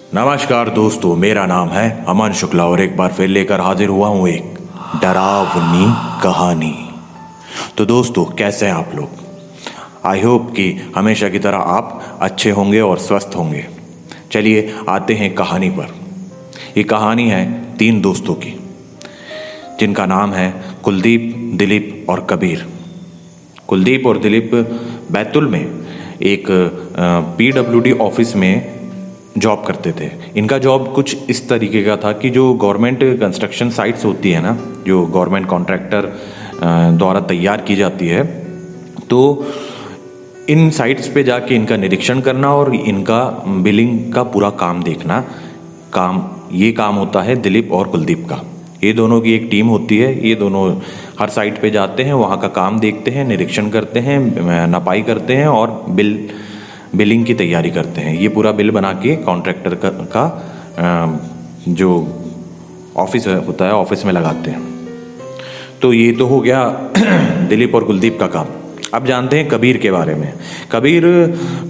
नमस्कार दोस्तों, मेरा नाम है अमन शुक्ला और एक बार फिर लेकर हाजिर हुआ हूँ एक डरावनी कहानी। तो दोस्तों, कैसे हैं आप लोग? आई होप कि हमेशा की तरह आप अच्छे होंगे और स्वस्थ होंगे। चलिए आते हैं कहानी पर। ये कहानी है 3 दोस्तों की, जिनका नाम है कुलदीप, दिलीप और कबीर। कुलदीप और दिलीप बैतुल में एक PWD ऑफिस में जॉब करते थे। इनका जॉब कुछ इस तरीके का था कि जो गवर्नमेंट कंस्ट्रक्शन साइट्स होती है ना, जो गवर्नमेंट कॉन्ट्रैक्टर द्वारा तैयार की जाती है, तो इन साइट्स पे जाके इनका निरीक्षण करना और इनका बिलिंग का पूरा काम देखना, ये काम होता है दिलीप और कुलदीप का। ये दोनों की एक टीम होती है। ये दोनों हर साइट पे जाते हैं, वहाँ का काम देखते हैं, निरीक्षण करते हैं, नपाई करते हैं और बिलिंग की तैयारी करते हैं। ये पूरा बिल बना के कॉन्ट्रैक्टर का जो ऑफिस होता है, ऑफिस में लगाते हैं। तो ये तो हो गया दिलीप और कुलदीप का काम। अब जानते हैं कबीर के बारे में। कबीर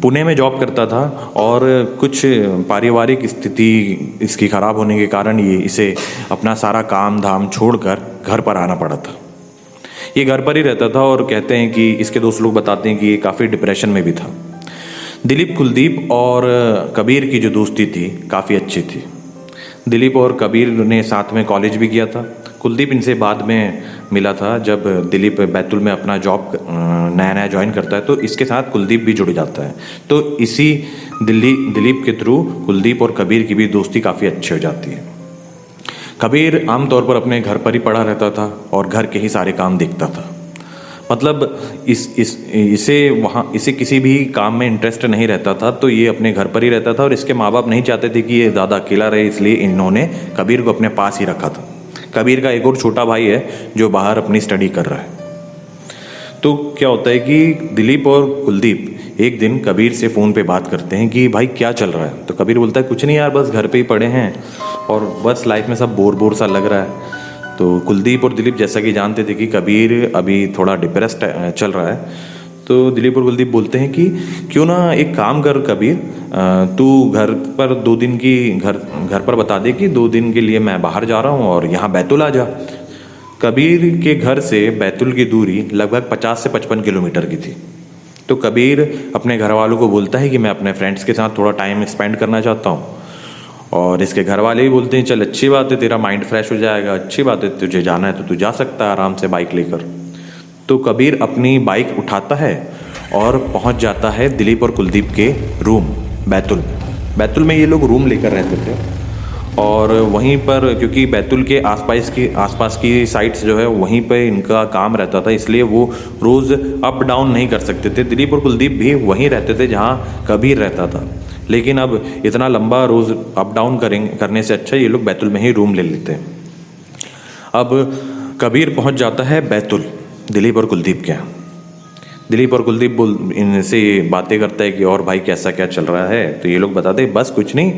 पुणे में जॉब करता था और कुछ पारिवारिक स्थिति इसकी ख़राब होने के कारण इसे अपना सारा काम धाम छोड़कर घर पर आना पड़ा था। ये घर पर ही रहता था और कहते हैं कि इसके दोस्त लोग बताते हैं कि ये काफ़ी डिप्रेशन में भी था। दिलीप, कुलदीप और कबीर की जो दोस्ती थी काफ़ी अच्छी थी। दिलीप और कबीर ने साथ में कॉलेज भी किया था। कुलदीप इनसे बाद में मिला था जब दिलीप बैतुल में अपना जॉब नया नया ज्वाइन करता है, तो इसके साथ कुलदीप भी जुड़ जाता है। तो इसी दिलीप के थ्रू कुलदीप और कबीर की भी दोस्ती काफ़ी अच्छी हो जाती है। कबीर आमतौर पर अपने घर पर ही पड़ा रहता था और घर के ही सारे काम देखता था। मतलब इसे किसी भी काम में इंटरेस्ट नहीं रहता था, तो ये अपने घर पर ही रहता था और इसके माँ बाप नहीं चाहते थे कि ये ज़्यादा अकेला रहे, इसलिए इन्होंने कबीर को अपने पास ही रखा था। कबीर का एक और छोटा भाई है जो बाहर अपनी स्टडी कर रहा है। तो क्या होता है कि दिलीप और कुलदीप एक दिन कबीर से फ़ोन पे बात करते हैं कि भाई क्या चल रहा है। तो कबीर बोलता है कुछ नहीं यार, बस घर पे ही पड़े हैं और बस लाइफ में सब बोर सा लग रहा है। तो कुलदीप और दिलीप जैसा कि जानते थे कि कबीर अभी थोड़ा डिप्रेस्ड चल रहा है, तो दिलीप और कुलदीप बोलते हैं कि क्यों ना एक काम कर कबीर, तू घर पर 2 दिन की घर पर बता दे कि 2 दिन के लिए मैं बाहर जा रहा हूँ और यहाँ बैतुल आ जा। कबीर के घर से बैतुल की दूरी लगभग 50 से 55 किलोमीटर की थी। तो कबीर अपने घर वालों को बोलता है कि मैं अपने फ्रेंड्स के साथ थोड़ा टाइम स्पेंड करना चाहता हूँ, और इसके घर वाले भी बोलते हैं चल अच्छी बात है, तेरा माइंड फ्रेश हो जाएगा, अच्छी बात है, तुझे जाना है तो तू जा सकता है आराम से बाइक लेकर। तो कबीर अपनी बाइक उठाता है और पहुंच जाता है दिलीप और कुलदीप के रूम बैतुल में। ये लोग रूम लेकर रहते थे और वहीं पर, क्योंकि बैतुल के आसपास की साइट्स जो है वहीं पे इनका काम रहता था, इसलिए वो रोज़ अप डाउन नहीं कर सकते थे। दिलीप और कुलदीप भी वहीं रहते थे जहाँ कबीर रहता था, लेकिन अब इतना लंबा रोज़ अप डाउन करने से अच्छा ये लोग बैतुल में ही रूम ले लेते हैं। अब कबीर पहुंच जाता है बैतुल दिलीप और कुलदीप के यहाँ। दिलीप और कुलदीप इनसे बातें करता है कि और भाई कैसा क्या चल रहा है। तो ये लोग बताते हैं बस कुछ नहीं,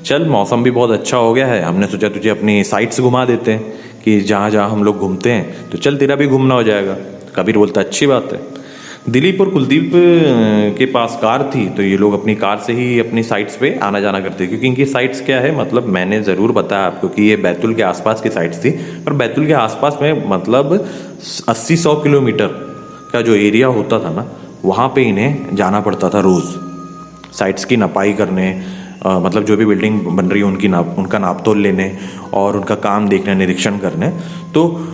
चल मौसम भी बहुत अच्छा हो गया है, हमने सोचा तुझे अपनी साइट्स घुमा देते हैं कि जहाँ जहाँ हम लोग घूमते हैं, तो चल तेरा भी घूमना हो जाएगा। कबीर बोलता है अच्छी बात है। दिलीप और कुलदीप के पास कार थी, तो ये लोग अपनी कार से ही अपनी साइट्स पे आना जाना करते, क्योंकि इनकी साइट्स क्या है, मतलब मैंने ज़रूर बताया आपको कि ये बैतुल के आसपास की साइट्स थी, और बैतुल के आसपास में मतलब 80-100 किलोमीटर का जो एरिया होता था ना, वहाँ पे इन्हें जाना पड़ता था रोज़ साइट्स की नपाई करने, मतलब जो भी बिल्डिंग बन रही है उनका नापतोल लेने और उनका काम देखने, निरीक्षण करने। तो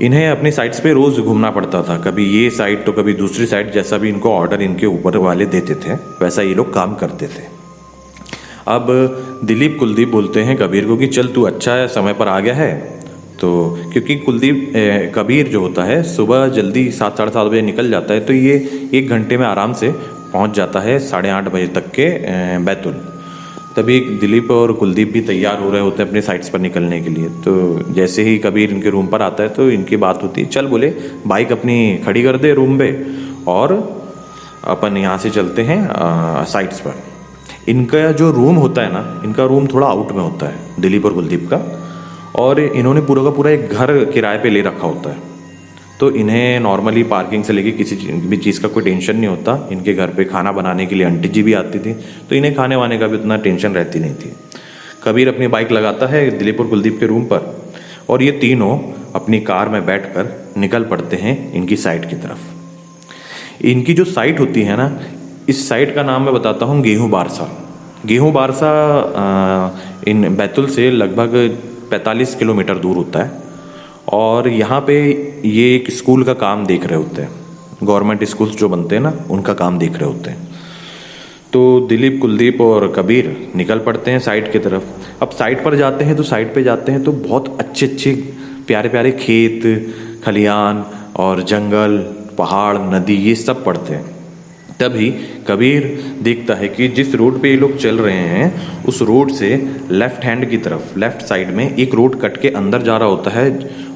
इन्हें अपनी साइट्स पे रोज़ घूमना पड़ता था, कभी ये साइट तो कभी दूसरी साइट, जैसा भी इनको ऑर्डर इनके ऊपर वाले देते थे वैसा ये लोग काम करते थे। अब दिलीप कुलदीप बोलते हैं कबीर को कि चल तू अच्छा है, समय पर आ गया है। तो क्योंकि कबीर जो होता है सुबह जल्दी 7-7:30 बजे निकल जाता है, तो ये 1 घंटे में आराम से पहुंच जाता है 8:30 बजे तक के बैतुल। तभी दिलीप और कुलदीप भी तैयार हो रहे होते हैं अपने साइट्स पर निकलने के लिए। तो जैसे ही कबीर इनके रूम पर आता है तो इनकी बात होती है, चल बोले बाइक अपनी खड़ी कर दे रूम पे और अपन यहाँ से चलते हैं साइट्स पर। इनका जो रूम होता है ना, इनका रूम थोड़ा आउट में होता है दिलीप और कुलदीप का, और इन्होंने पूरा का पूरा एक घर किराए पे ले रखा होता है। तो इन्हें नॉर्मली पार्किंग से लेके किसी भी चीज़ का कोई टेंशन नहीं होता। इनके घर पे खाना बनाने के लिए आंटी जी भी आती थी, तो इन्हें खाने वाने का भी उतना टेंशन रहती नहीं थी। कबीर अपनी बाइक लगाता है दिलीप और कुलदीप के रूम पर, और ये तीनों अपनी कार में बैठकर निकल पड़ते हैं इनकी साइट की तरफ। इनकी जो साइट होती है ना, इस साइट का नाम मैं बताता हूँ गेहूँ बारसा। गेहूँ बारसा इन बैतुल से लगभग 45 किलोमीटर दूर होता है, और यहाँ पे ये एक स्कूल का काम देख रहे होते हैं। गवर्नमेंट स्कूल्स जो बनते हैं ना, उनका काम देख रहे होते हैं। तो दिलीप, कुलदीप और कबीर निकल पड़ते हैं साइट की तरफ। अब साइट पर जाते हैं तो साइट पे जाते हैं तो बहुत अच्छे अच्छे प्यारे प्यारे खेत, खलियान और जंगल, पहाड़, नदी, ये सब पड़ते हैं। तभी कबीर देखता है कि जिस रोड पे ये लोग चल रहे हैं, उस रोड से लेफ्ट हैंड की तरफ, लेफ्ट साइड में एक रोड कट के अंदर जा रहा होता है,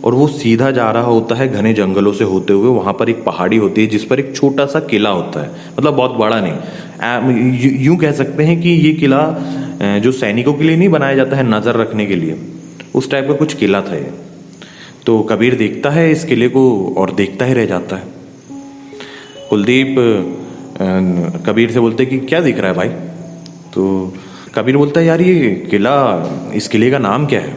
और वो सीधा जा रहा होता है घने जंगलों से होते हुए। वहाँ पर एक पहाड़ी होती है जिस पर एक छोटा सा किला होता है, मतलब बहुत बड़ा नहीं, यूँ कह सकते हैं कि ये किला जो सैनिकों के लिए नहीं बनाया जाता है नज़र रखने के लिए, उस टाइप का कुछ किला था ये। तो कबीर देखता है इस किले को और देखता ही रह जाता है। कुलदीप कबीर से बोलते कि क्या दिख रहा है भाई? तो कबीर बोलता है यार ये किला, इस किले का नाम क्या है?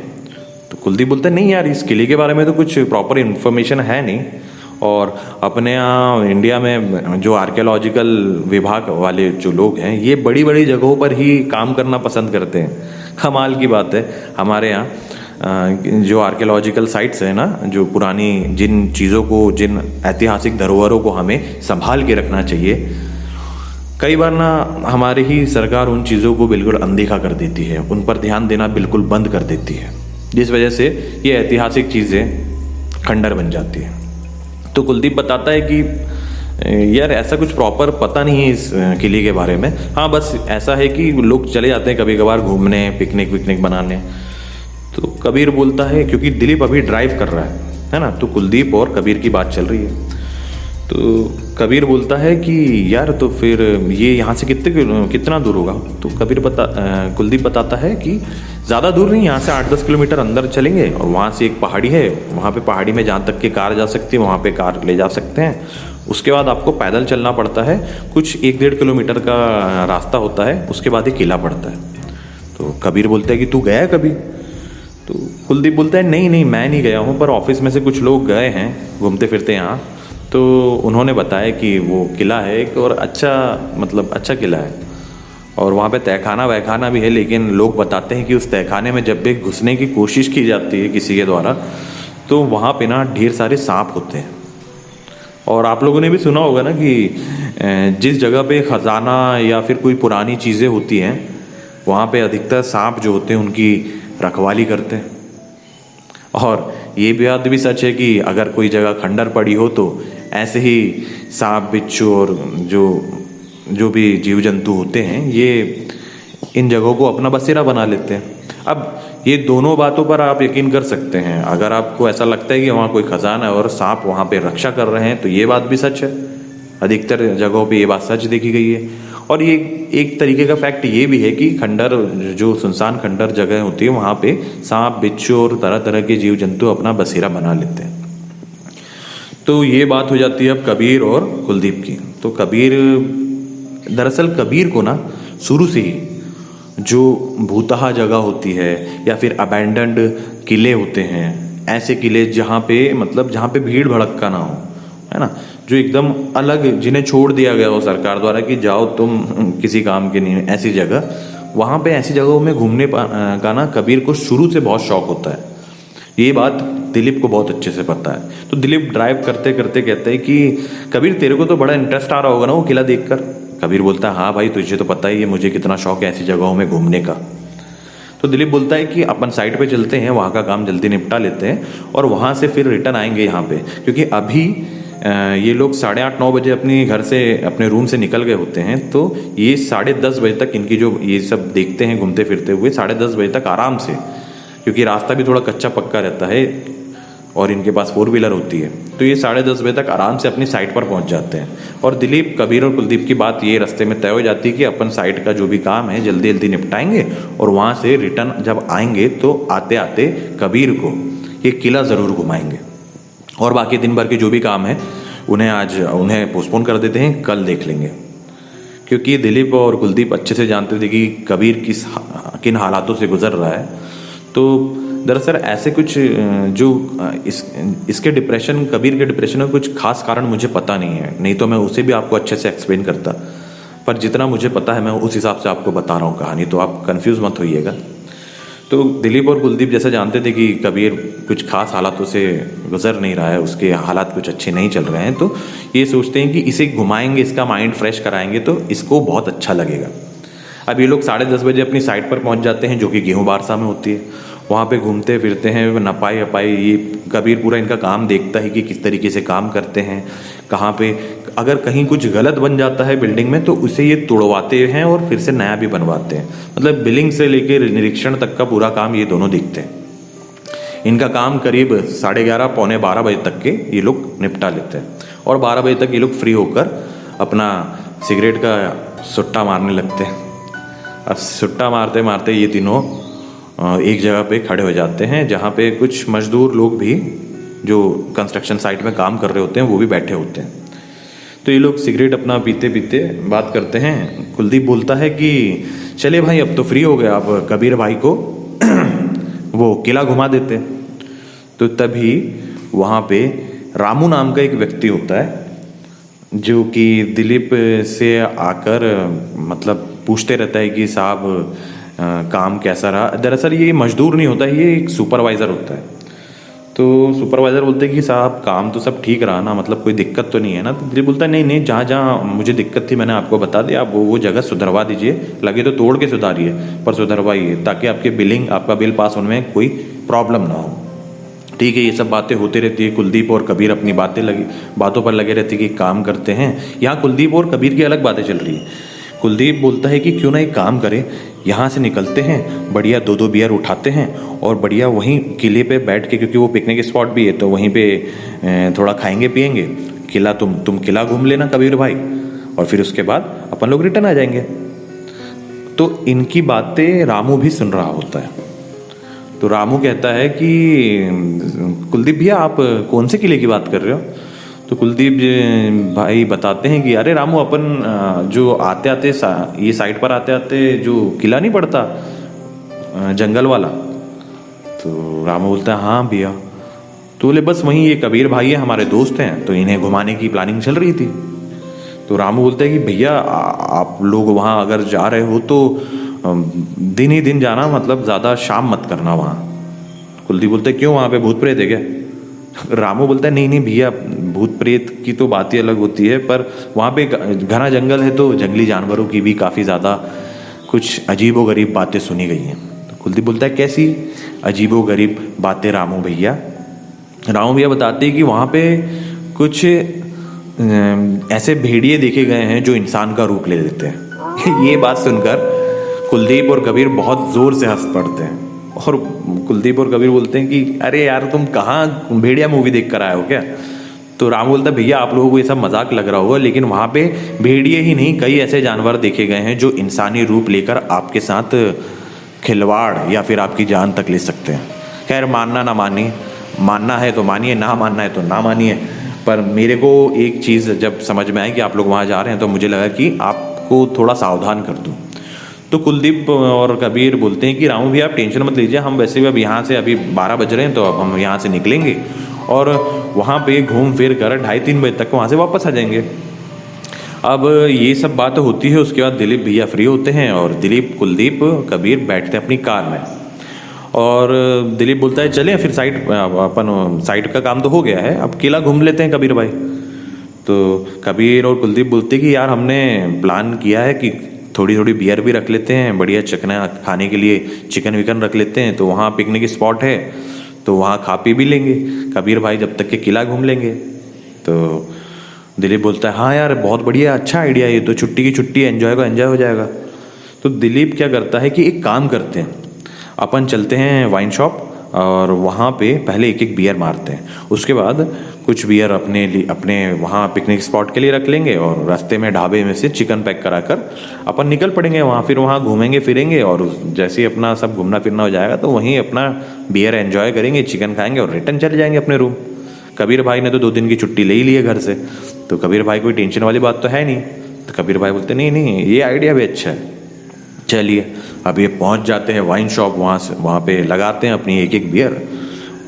तो कुलदीप बोलता है नहीं यार, इस किले के बारे में तो कुछ प्रॉपर इन्फॉर्मेशन है नहीं, और अपने यहाँ इंडिया में जो आर्कियोलॉजिकल विभाग वाले जो लोग हैं, ये बड़ी बड़ी जगहों पर ही काम करना पसंद करते हैं। कमाल की बात है, हमारे यहाँ जो आर्कियोलॉजिकल साइट्स हैं ना, जो पुरानी जिन चीज़ों को, जिन ऐतिहासिक धरोहरों को हमें संभाल के रखना चाहिए, कई बार ना हमारी ही सरकार उन चीज़ों को बिल्कुल अनदेखा कर देती है, उन पर ध्यान देना बिल्कुल बंद कर देती है, जिस वजह से ये ऐतिहासिक चीज़ें खंडर बन जाती हैं। तो कुलदीप बताता है कि यार ऐसा कुछ प्रॉपर पता नहीं है इस किले के बारे में। हाँ, बस ऐसा है कि लोग चले जाते हैं कभी कभार घूमने, पिकनिक विकनिक बनाने। तो कबीर बोलता है, क्योंकि दिलीप अभी ड्राइव कर रहा है ना, तो कुलदीप और कबीर की बात चल रही है। तो कबीर बोलता है कि यार तो फिर ये यहाँ से कितना दूर होगा? तो कुलदीप बताता है कि ज़्यादा दूर नहीं, यहाँ से 8-10 किलोमीटर अंदर चलेंगे और वहाँ से एक पहाड़ी है, वहाँ पे पहाड़ी में जहाँ तक की कार जा सकती है वहाँ पे कार ले जा सकते हैं। उसके बाद आपको पैदल चलना पड़ता है, कुछ 1-1.5 किलोमीटर का रास्ता होता है, उसके बाद एक किला पड़ता है। तो कबीर बोलता है कि तू गया है कभी? तो कुलदीप बोलता है नहीं मैं नहीं गया हूँ, पर ऑफिस में से कुछ लोग गए हैं घूमते फिरते यहाँ, तो उन्होंने बताया कि वो किला है एक, और अच्छा किला है, और वहाँ पे तहखाना वहखाना भी है। लेकिन लोग बताते हैं कि उस तहखाने में जब भी घुसने की कोशिश की जाती है किसी के द्वारा, तो वहाँ पे ना ढेर सारे सांप होते हैं। और आप लोगों ने भी सुना होगा ना कि जिस जगह पे खजाना या फिर कोई पुरानी चीज़ें होती हैं, वहाँ पे अधिकतर सांप जो होते हैं उनकी रखवाली करते हैं। और ये बात भी सच है कि अगर कोई जगह खंडर पड़ी हो तो ऐसे ही सांप, बिच्छू और जो भी जीव जंतु होते हैं, ये इन जगहों को अपना बसेरा बना लेते हैं। अब ये दोनों बातों पर आप यकीन कर सकते हैं। अगर आपको ऐसा लगता है कि वहाँ कोई खजाना है और सांप वहाँ पे रक्षा कर रहे हैं, तो ये बात भी सच है। अधिकतर जगहों पे ये बात सच देखी गई है। और ये एक तरीके का फैक्ट ये भी है कि खंडर, जो सुनसान खंडर जगह होती है, वहाँ पे सांप, बिच्छू और तरह तरह के जीव जंतु अपना बसेरा बना लेते हैं। तो ये बात हो जाती है अब कबीर और कुलदीप की। तो दरअसल कबीर को ना शुरू से ही जो भूतहा जगह होती है या फिर अबैंडन्ड किले होते हैं, ऐसे किले जहाँ पे भीड़ भड़क्का ना हो, है ना, जो एकदम अलग, जिन्हें छोड़ दिया गया हो सरकार द्वारा कि जाओ तुम किसी काम के नहीं, ऐसी जगह, वहाँ पे ऐसी जगहों में घूमने का ना कबीर को शुरू से बहुत शौक होता है। ये बात दिलीप को बहुत अच्छे से पता है। तो दिलीप ड्राइव करते करते कहते हैं कि कबीर तेरे को तो बड़ा इंटरेस्ट आ रहा होगा ना वो किला देखकर। कबीर बोलता है हाँ भाई, तुझे तो पता ही है मुझे कितना शौक है ऐसी जगहों में घूमने का। तो दिलीप बोलता है कि अपन साइड पे चलते हैं, वहाँ का काम जल्दी निपटा लेते हैं और वहाँ से फिर रिटर्न आएंगे यहाँ पे, क्योंकि अभी ये लोग 8:30-9 बजे अपने घर से, अपने रूम से निकल गए होते हैं। तो ये 10:30 बजे तक इनकी जो ये सब देखते हैं घूमते फिरते हुए, 10:30 बजे तक आराम से, क्योंकि रास्ता भी थोड़ा कच्चा पक्का रहता है और इनके पास 4 व्हीलर होती है, तो ये 10:30 बजे तक आराम से अपनी साइट पर पहुंच जाते हैं। और दिलीप, कबीर और कुलदीप की बात ये रास्ते में तय हो जाती है कि अपन साइट का जो भी काम है जल्दी जल्दी निपटाएंगे और वहाँ से रिटर्न जब आएंगे तो आते आते कबीर को ये किला ज़रूर घुमाएंगे। और बाकी दिन भर के जो भी काम है उन्हें पोस्टपोन कर देते हैं, कल देख लेंगे। क्योंकि दिलीप और कुलदीप अच्छे से जानते थे कि कबीर किन हालातों से गुजर रहा है। तो दरअसल ऐसे कुछ जो इसके डिप्रेशन, कबीर के डिप्रेशन का कुछ खास कारण मुझे पता नहीं है, नहीं तो मैं उसे भी आपको अच्छे से एक्सप्लेन करता, पर जितना मुझे पता है मैं उस हिसाब से आपको बता रहा हूँ कहानी, तो आप कंफ्यूज मत होइएगा। तो दिलीप और कुलदीप जैसा जानते थे कि कबीर कुछ खास हालातों से गुजर नहीं रहा है, उसके हालात कुछ अच्छे नहीं चल रहे हैं, तो ये सोचते हैं कि इसे घुमाएंगे, इसका माइंड फ्रेश कराएंगे तो इसको बहुत अच्छा लगेगा। अब ये लोग 10:30 बजे अपनी साइट पर पहुंच जाते हैं, जो कि गेहूं बारसा में होती है। वहाँ पे घूमते फिरते हैं, नपाई अपाई, ये कबीर पूरा इनका काम देखता है कि किस तरीके से काम करते हैं, कहाँ पे अगर कहीं कुछ गलत बन जाता है बिल्डिंग में तो उसे ये तोड़वाते हैं और फिर से नया भी बनवाते हैं। मतलब बिलिंग से लेकर निरीक्षण तक का पूरा काम ये दोनों देखते हैं। इनका काम करीब 11:30 पौने 12 बजे तक के ये लोग निपटा लेते हैं, और 12 बजे तक ये लोग फ्री होकर अपना सिगरेट का सुट्टा मारने लगते हैं। अब सुट्टा मारते मारते ये तीनों एक जगह पे खड़े हो जाते हैं, जहाँ पे कुछ मजदूर लोग भी जो कंस्ट्रक्शन साइट में काम कर रहे होते हैं वो भी बैठे होते हैं। तो ये लोग सिगरेट अपना पीते पीते बात करते हैं। कुलदीप बोलता है कि चले भाई अब तो फ्री हो गया, अब कबीर भाई को वो किला घुमा देते। तो तभी वहाँ पे रामू नाम का एक व्यक्ति होता है, जो कि दिलीप से आकर मतलब पूछते रहता है कि साहब काम कैसा रहा। दरअसल ये मजदूर नहीं होता है, ये एक सुपरवाइज़र होता है। तो सुपरवाइज़र बोलते हैं कि साहब काम तो सब ठीक रहा ना, मतलब कोई दिक्कत तो नहीं है ना। तो दिलीप बोलता है नहीं नहीं, जहाँ जहाँ मुझे दिक्कत थी मैंने आपको बता दिया, आप वो जगह सुधरवा दीजिए, लगे तो तोड़ के सुधारिए पर सुधरवाइए, ताकि आपके बिलिंग, आपका बिल पास होने में कोई प्रॉब्लम ना हो। ठीक है, ये सब बातें होती रहती है। कुलदीप और कबीर अपनी बातों पर लगे रहते कि काम करते हैं। यहाँ कुलदीप और कबीर की अलग बातें चल रही है। कुलदीप बोलता है कि क्यों ना एक काम करें, यहाँ से निकलते हैं, बढ़िया 2-2 बियर उठाते हैं और बढ़िया वहीं किले पे बैठ के, क्योंकि वो पिकनिक स्पॉट भी है, तो वहीं पे थोड़ा खाएंगे पिएंगे। किला तुम किला घूम लेना कबीर भाई, और फिर उसके बाद अपन लोग रिटर्न आ जाएंगे। तो इनकी बातें रामू भी सुन रहा होता है। तो रामू कहता है कि कुलदीप भैया आप कौन से किले की बात कर रहे हो? तो कुलदीप भाई बताते हैं कि अरे रामू, अपन जो आते आते ये साइड पर आते आते जो किला नहीं पड़ता जंगल वाला। तो रामू बोलता है हाँ भैया। तो बोले बस वहीं, ये कबीर भाई है, हमारे दोस्त हैं, तो इन्हें घुमाने की प्लानिंग चल रही थी। तो रामू बोलता है कि भैया आप लोग वहाँ अगर जा रहे हो तो दिन ही दिन जाना, मतलब ज़्यादा शाम मत करना वहाँ। कुलदीप बोलता है क्यों, वहाँ पे भूत प्रेत है क्या? रामू बोलता है नहीं नहीं भैया, भूत प्रेत की तो बात ही अलग होती है, पर वहाँ पे घना जंगल है तो जंगली जानवरों की भी काफ़ी ज़्यादा कुछ अजीबोगरीब बातें सुनी गई हैं। तो कुलदीप बोलता है कैसी अजीबोगरीब बातें रामू भैया? रामू भैया बताते हैं कि वहाँ पे कुछ ऐसे भेड़िए देखे गए हैं जो इंसान का रूप ले लेते हैं। ये बात सुनकर कुलदीप और कबीर बहुत ज़ोर से हंस पड़ते हैं, और कुलदीप और कबीर बोलते हैं कि अरे यार तुम कहाँ भेड़िया मूवी देख कर आए हो क्या? तो राम बोलता है भैया आप लोगों को ये सब मजाक लग रहा होगा, लेकिन वहाँ पे भेड़िए ही नहीं, कई ऐसे जानवर देखे गए हैं जो इंसानी रूप लेकर आपके साथ खिलवाड़ या फिर आपकी जान तक ले सकते हैं। खैर मानना ना मानिए, मानना है तो मानिए, ना मानना है तो ना मानिए, पर मेरे को एक चीज़ जब समझ में आई कि आप लोग वहाँ जा रहे हैं तो मुझे लगा कि आपको थोड़ा सावधान कर दूँ। तो कुलदीप और कबीर बोलते हैं कि रामू भैया आप टेंशन मत लीजिए, हम वैसे भी अब यहाँ से अभी 12 बज रहे हैं तो अब हम यहाँ से निकलेंगे और वहाँ पे घूम फिर कर 2:30-3 बजे तक वहाँ से वापस आ जाएंगे। अब ये सब बात होती है, उसके बाद दिलीप भैया फ्री होते हैं और दिलीप, कुलदीप, कबीर बैठते हैं अपनी कार में, और दिलीप बोलता है चलें फिर अपन साइड का काम तो हो गया है, अब किला घूम लेते हैं कबीर भाई। तो कबीर और कुलदीप बोलते हैं कि यार हमने प्लान किया है कि थोड़ी थोड़ी बियर भी रख लेते हैं, बढ़िया चकना खाने के लिए चिकन विकन रख लेते हैं, तो वहाँ पिकनिक स्पॉट है तो वहाँ खा पी भी लेंगे कबीर भाई, जब तक के किला घूम लेंगे। तो दिलीप बोलता है हाँ यार बहुत बढ़िया, अच्छा आइडिया, ये तो छुट्टी की छुट्टी, एंजॉय का एंजॉय हो जाएगा। तो दिलीप क्या करता है कि एक काम करते हैं, अपन चलते हैं वाइन शॉप और वहाँ पे पहले एक एक बियर मारते हैं, उसके बाद कुछ बियर अपने वहाँ पिकनिक स्पॉट के लिए रख लेंगे और रास्ते में ढाबे में से चिकन पैक करा कर अपन निकल पड़ेंगे वहाँ, फिर वहाँ घूमेंगे फिरेंगे और जैसे ही अपना सब घूमना फिरना हो जाएगा तो वहीं अपना बियर एंजॉय करेंगे, चिकन खाएंगे और रिटर्न चले जाएंगे अपने रूम। कबीर भाई ने तो 2 दिन की छुट्टी ले ही ली है घर से, तो कबीर भाई कोई टेंशन वाली बात तो है नहीं। तो कबीर भाई बोलते नहीं नहीं ये आइडिया भी अच्छा है, चलिए। अब ये पहुंच जाते हैं वाइन शॉप, वहाँ पे लगाते हैं अपनी एक एक बियर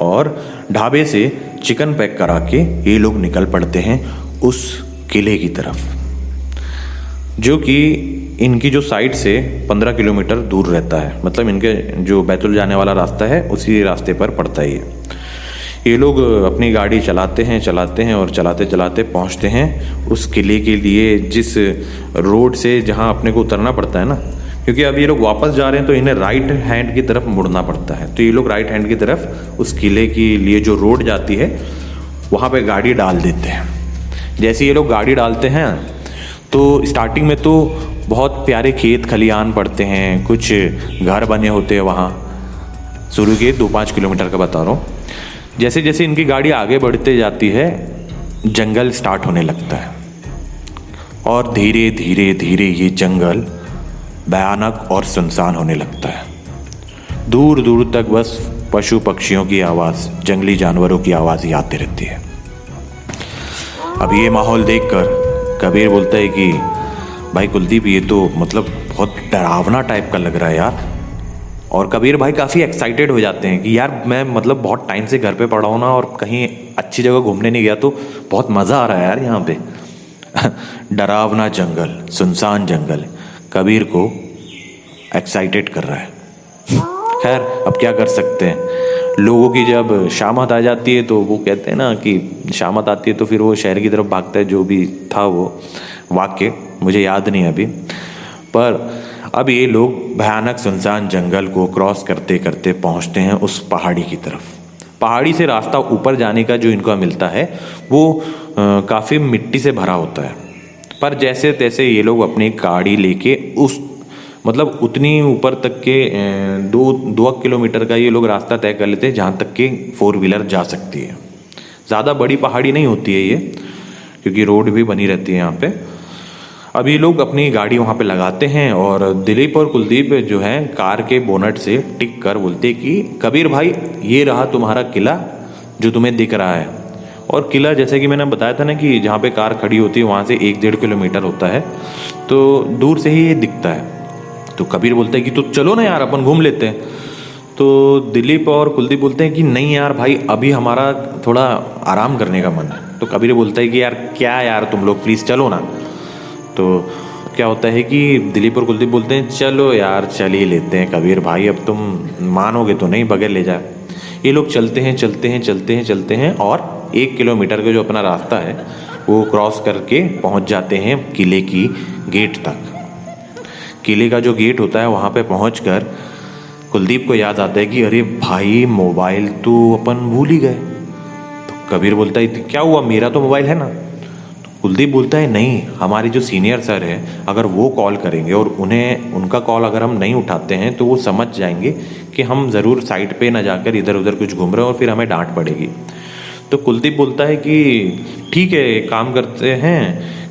और ढाबे से चिकन पैक करा के ये लोग निकल पड़ते हैं उस किले की तरफ, जो कि इनकी जो साइड से 15 किलोमीटर दूर रहता है। मतलब इनके जो बैतुल जाने वाला रास्ता है उसी रास्ते पर पड़ता है ये लोग अपनी गाड़ी चलाते हैं और चलाते चलाते पहुंचते हैं उस किले के लिए, जिस रोड से जहां अपने को उतरना पड़ता है ना, क्योंकि अब ये लोग वापस जा रहे हैं तो इन्हें राइट हैंड की तरफ मुड़ना पड़ता है। तो ये लोग राइट हैंड की तरफ उस किले के लिए जो रोड जाती है वहाँ पे गाड़ी डाल देते हैं। जैसे ये लोग गाड़ी डालते हैं तो स्टार्टिंग में तो बहुत प्यारे खेत खलियान पड़ते हैं, कुछ घर बने होते हैं वहाँ, शुरू के 2-5 किलोमीटर का बता रहा हूँ। जैसे जैसे इनकी गाड़ी आगे बढ़ते जाती है जंगल स्टार्ट होने लगता है और धीरे धीरे धीरे ये जंगल भयानक और सुनसान होने लगता है। दूर दूर तक बस पशु पक्षियों की आवाज़, जंगली जानवरों की आवाज़ ही आती रहती है। अब ये माहौल देखकर कबीर बोलता है कि भाई कुलदीप ये तो मतलब बहुत डरावना टाइप का लग रहा है यार। और कबीर भाई काफ़ी एक्साइटेड हो जाते हैं कि यार मैं मतलब बहुत टाइम से घर पे पड़ा हूँ ना और कहीं अच्छी जगह घूमने नहीं गया, तो बहुत मज़ा आ रहा है यार यहाँ पे। डरावना जंगल, सुनसान जंगल कबीर को एक्साइटेड कर रहा है। खैर अब क्या कर सकते हैं, लोगों की जब शामत आ जाती है तो वो कहते हैं ना कि शामत आती है तो फिर वो शहर की तरफ भागता है। जो भी था वो वाक्य मुझे याद नहीं अभी, पर अब ये लोग भयानक सुनसान जंगल को क्रॉस करते करते पहुंचते हैं उस पहाड़ी की तरफ। पहाड़ी से रास्ता ऊपर जाने का जो इनको मिलता है वो काफ़ी मिट्टी से भरा होता है, पर जैसे तैसे ये लोग अपनी गाड़ी लेके उस मतलब उतनी ऊपर तक के 2 किलोमीटर का ये लोग रास्ता तय कर लेते हैं जहाँ तक कि 4 व्हीलर जा सकती है। ज़्यादा बड़ी पहाड़ी नहीं होती है ये, क्योंकि रोड भी बनी रहती है यहाँ पे। अब ये लोग अपनी गाड़ी वहाँ पे लगाते हैं और दिलीप और कुलदीप जो हैं कार के बोनट से टिक कर बोलते कि कबीर भाई ये रहा तुम्हारा किला जो तुम्हें दिख रहा है। और किला जैसे कि मैंने बताया था ना कि जहाँ पे कार खड़ी होती है वहाँ से 1-1.5 किलोमीटर होता है, तो दूर से ही ये दिखता है। तो कबीर बोलता है कि तो चलो ना यार अपन घूम लेते हैं। तो दिलीप और कुलदीप बोलते हैं कि नहीं यार भाई अभी हमारा थोड़ा आराम करने का मन है। तो कबीर बोलता है कि यार क्या यार तुम लोग प्लीज़ चलो ना। तो क्या होता है कि दिलीप और कुलदीप बोलते हैं चलो यार चल ही लेते हैं कबीर भाई, अब तुम मानोगे तो नहीं, बगैर ले जाए। ये लोग चलते हैं और 1 किलोमीटर का जो अपना रास्ता है वो क्रॉस करके पहुंच जाते हैं किले की गेट तक। किले का जो गेट होता है वहाँ पे पहुंचकर कुलदीप को याद आता है कि अरे भाई मोबाइल तो अपन भूल ही गए। तो कबीर बोलता है क्या हुआ, मेरा तो मोबाइल है ना। तो कुलदीप बोलता है नहीं, हमारे जो सीनियर सर हैं अगर वो कॉल करेंगे और उनका कॉल अगर हम नहीं उठाते हैं तो वो समझ जाएंगे कि हम ज़रूर साइड पे ना जाकर इधर उधर कुछ घूम रहे हैं और फिर हमें डांट पड़ेगी। तो कुलदीप बोलता है कि ठीक है एक काम करते हैं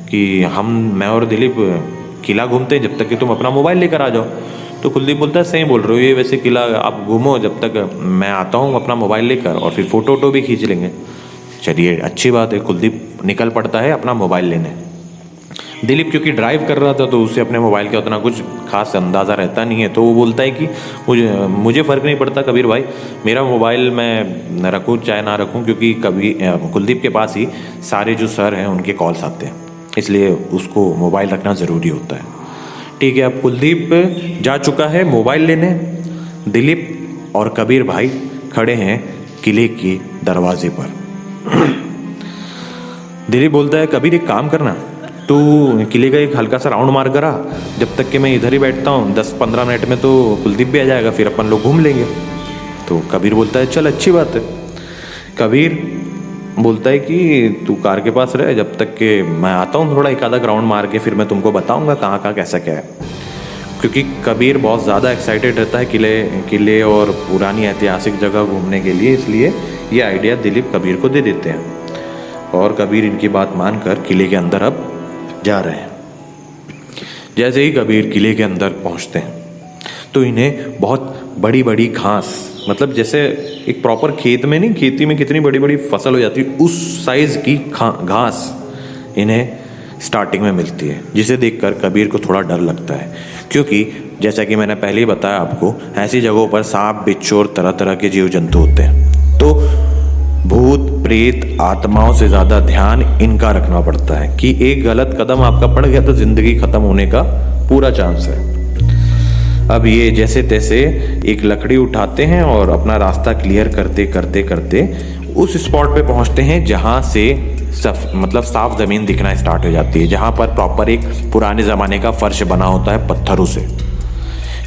कि मैं और दिलीप किला घूमते हैं जब तक कि तुम अपना मोबाइल लेकर आ जाओ। तो कुलदीप बोलता है सही बोल रहे हो, ये वैसे किला आप घूमो जब तक मैं आता हूँ अपना मोबाइल लेकर, और फिर फ़ोटो भी खींच लेंगे। चलिए अच्छी बात है। कुलदीप निकल पड़ता है अपना मोबाइल लेने। दिलीप क्योंकि ड्राइव कर रहा था तो उसे अपने मोबाइल का उतना कुछ खास अंदाज़ा रहता नहीं है, तो वो बोलता है कि मुझे फ़र्क नहीं पड़ता कबीर भाई, मेरा मोबाइल मैं रखूँ चाहे ना रखूँ, क्योंकि कुलदीप के पास ही सारे जो सर हैं उनके कॉल्स आते हैं, इसलिए उसको मोबाइल रखना ज़रूरी होता है। ठीक है, अब कुलदीप जा चुका है मोबाइल लेने। दिलीप और कबीर भाई खड़े हैं किले के दरवाजे पर। दिलीप बोलता है कबीर एक काम करना, तू किले का एक हल्का सा राउंड मार कर आ, जब तक कि मैं इधर ही बैठता हूँ 10-15 मिनट में तो कुलदीप भी आ जाएगा, फिर अपन लोग घूम लेंगे। तो कबीर बोलता है चल अच्छी बात है। कबीर बोलता है कि तू कार के पास रहे जब तक कि मैं आता हूँ थोड़ा एक आधा राउंड मार के, फिर मैं तुमको बताऊँगा कहाँ कहाँ कैसा क्या है। क्योंकि कबीर बहुत ज़्यादा एक्साइटेड रहता है किले और पुरानी ऐतिहासिक जगह घूमने के लिए, इसलिए ये आइडिया दिलीप कबीर को दे देते हैं। और कबीर इनकी बात मानकर किले के अंदर अब जा रहे हैं। जैसे ही कबीर किले के अंदर पहुंचते हैं तो इन्हें बहुत बड़ी बड़ी घास मतलब जैसे एक प्रॉपर खेत में नहीं, खेती में कितनी बड़ी बड़ी फसल हो जाती है, उस साइज की घास इन्हें स्टार्टिंग में मिलती है, जिसे देखकर कबीर को थोड़ा डर लगता है, क्योंकि जैसा कि मैंने पहले ही बताया आपको, ऐसी जगहों पर सांप, बिच्छू और तरह तरह के जीव जंतु होते हैं। तो भूत, प्रेत, आत्माओं से ज़्यादा ध्यान इनका रखना पड़ता है कि एक गलत कदम आपका पड़ गया तो जिंदगी खत्म होने का पूरा चांस है। अब ये जैसे तैसे एक लकड़ी उठाते हैं और अपना रास्ता क्लियर करते करते करते उस स्पॉट पे पहुंचते हैं जहां से साफ ज़मीन दिखना स्टार्ट हो जाती है, जहां पर प्रॉपर एक पुराने ज़माने का फर्श बना होता है पत्थरों से।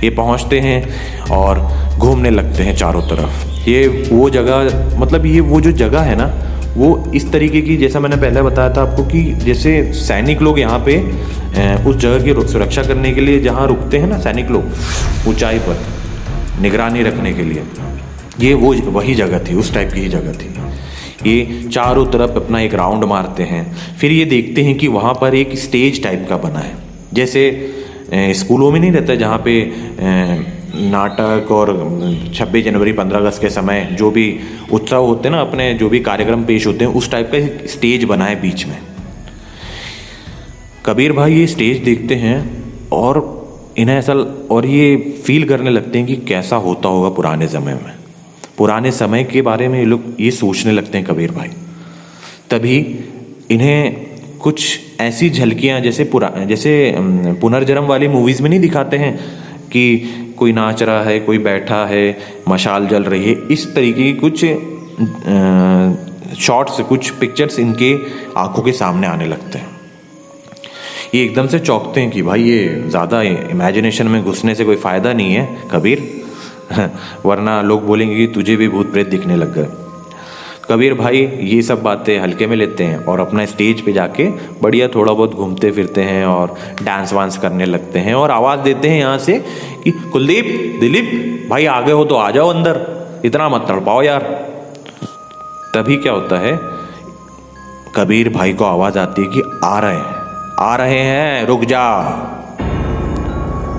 ये पहुंचते हैं और घूमने लगते हैं चारों तरफ। ये वो जगह, मतलब ये वो जो जगह है ना, वो इस तरीके की, जैसा मैंने पहले बताया था आपको कि जैसे सैनिक लोग यहाँ पे उस जगह की सुरक्षा करने के लिए जहाँ रुकते हैं ना सैनिक लोग ऊंचाई पर निगरानी रखने के लिए, ये वो वही जगह थी, उस टाइप की ही जगह थी। ये चारों तरफ अपना एक राउंड मारते हैं, फिर ये देखते हैं कि वहाँ पर एक स्टेज टाइप का बना है, जैसे स्कूलों में नहीं रहता जहाँ पे नाटक और 26 जनवरी 15 अगस्त के समय जो भी उत्सव होते हैं ना, अपने जो भी कार्यक्रम पेश होते हैं, उस टाइप का एक स्टेज बना है बीच में। कबीर भाई ये स्टेज देखते हैं और इन्हें ऐसा, और ये फील करने लगते हैं कि कैसा होता होगा पुराने समय में, पुराने समय के बारे में ये लोग ये सोचने लगते हैं कबीर भाई। तभी इन्हें कुछ ऐसी झलकियाँ, जैसे पुनर्जन्म वाली मूवीज़ में नहीं दिखाते हैं कि कोई नाच रहा है, कोई बैठा है, मशाल जल रही है, इस तरीके की कुछ शॉट्स, कुछ पिक्चर्स इनके आंखों के सामने आने लगते हैं। ये एकदम से चौंकते हैं कि भाई ये ज़्यादा इमेजिनेशन में घुसने से कोई फ़ायदा नहीं है कबीर, वरना लोग बोलेंगे कि तुझे भी भूत प्रेत दिखने लग गए। कबीर भाई ये सब बातें हल्के में लेते हैं और अपना स्टेज पे जाके बढ़िया थोड़ा बहुत घूमते फिरते हैं और डांस वांस करने लगते हैं और आवाज़ देते हैं यहाँ से कि कुलदीप, दिलीप भाई आ गए हो तो आ जाओ अंदर, इतना मत तड़पाओ यार। तभी क्या होता है, कबीर भाई को आवाज़ आती है कि आ रहे हैं, रुक जा।